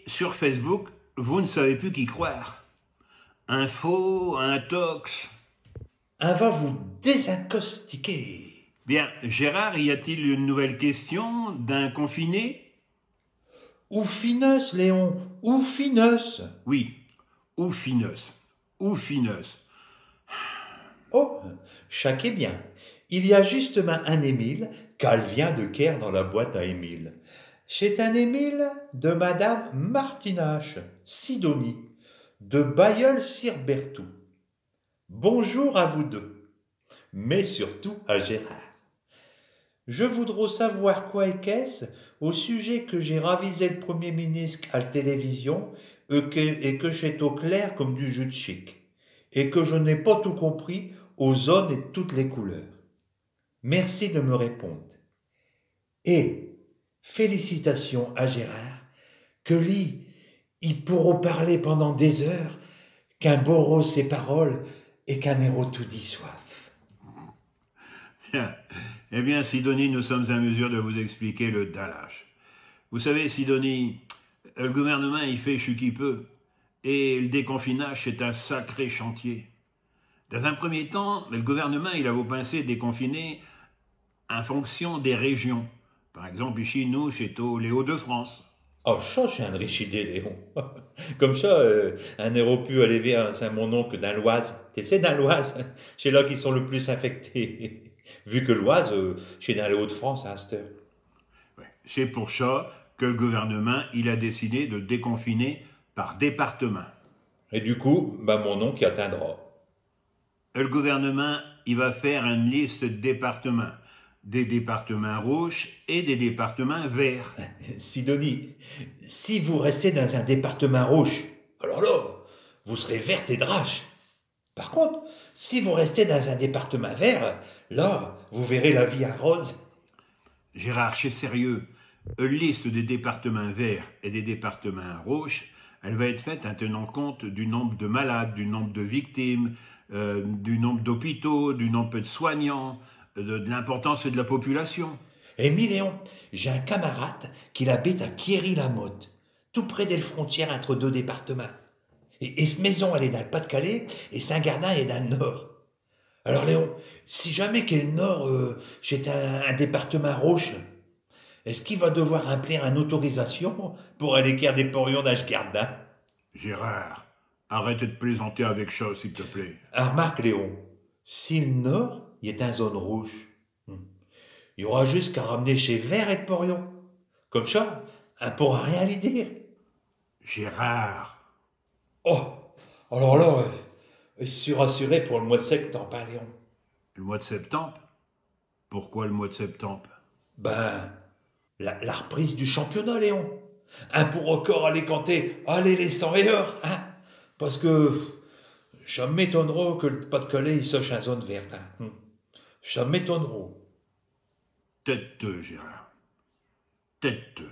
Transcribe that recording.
Sur Facebook, vous ne savez plus qui croire. Info, intox. On va vous désincostiquer. Bien, Gérard, y a-t-il une nouvelle question d'un confiné? Ou fineuse, Léon, ou fineuse. Oui, ou fineuse, ou fineuse. Oh, chaque est bien. Il y a justement un Émile, qu'elle vient de Caire dans la boîte à Émile. C'est un Émile de Madame Martinache, Sidonie, de Bailleul-sur-Berthoud. Bonjour à vous deux, mais surtout à Gérard. Je voudrais savoir quoi et qu'est-ce au sujet que j'ai ravisé le Premier ministre à la télévision et que j'ai au clair comme du jus de chic, et que je n'ai pas tout compris aux zones et toutes les couleurs. Merci de me répondre. Et félicitations à Gérard, que lui, il pourra parler pendant des heures, qu'un bourreau ses paroles et qu'un héros tout dit soif. Bien. Eh bien, Sidonie, nous sommes en mesure de vous expliquer le dallage. Vous savez, Sidonie, le gouvernement, il fait ce qu'il peut. Et le déconfinage, c'est un sacré chantier. Dans un premier temps, le gouvernement, il a vos pincées déconfinées en fonction des régions. Par exemple, ici, nous, c'est les Hauts-de-France. Oh, ça, c'est un riche idée, Léon. Comme ça, un héros pu aller vers Saint-Mon-Oncle dans l'Oise. Tu sais, dans l'Oise, c'est là qu'ils sont le plus infectés. Vu que l'Oise, c'est dans les Hauts-de-France, à cette heure. Ouais. C'est pour ça que le gouvernement, il a décidé de déconfiner par département. Et du coup, mon oncle y atteindra. Le gouvernement, il va faire une liste de départements. Des départements rouges et des départements verts. Sidonie, si vous restez dans un département rouge, alors là, vous serez verte et drache. Par contre, si vous restez dans un département vert, là, vous verrez la vie en rose. Gérard, c'est sérieux. Une liste des départements verts et des départements rouges, elle va être faite en tenant compte du nombre de malades, du nombre de victimes, du nombre d'hôpitaux, du nombre de soignants, de l'importance de la population. Et Léon, j'ai un camarade qui habite à Quéry-la-Motte, tout près des frontières entre deux départements. Et cette maison, elle est dans le Pas-de-Calais, et Saint-Gardin est dans le Nord. Alors Léon, si jamais qu'est le Nord, c'est un département rouge, est-ce qu'il va devoir remplir une autorisation pour aller guère des porions dans ce Gardin? Gérard, arrête de plaisanter avec ça, s'il te plaît. Remarque Léon, si le Nord, il est en zone rouge, il y aura juste qu'à ramener chez Vert et de porions. Comme ça, on pourra rien lui dire. Gérard. Oh, alors là, je suis rassuré pour le mois de septembre, hein, Léon. Le mois de septembre? Pourquoi le mois de septembre? La reprise du championnat, Léon. Un pour encore aller canter, allez les 100 et heures, hein. Parce que ça m'étonnerait que le Pas-de-Calais il sache en zone verte. Hein. Ça m'étonnerait. Tête-te, Gérard. Tête-te.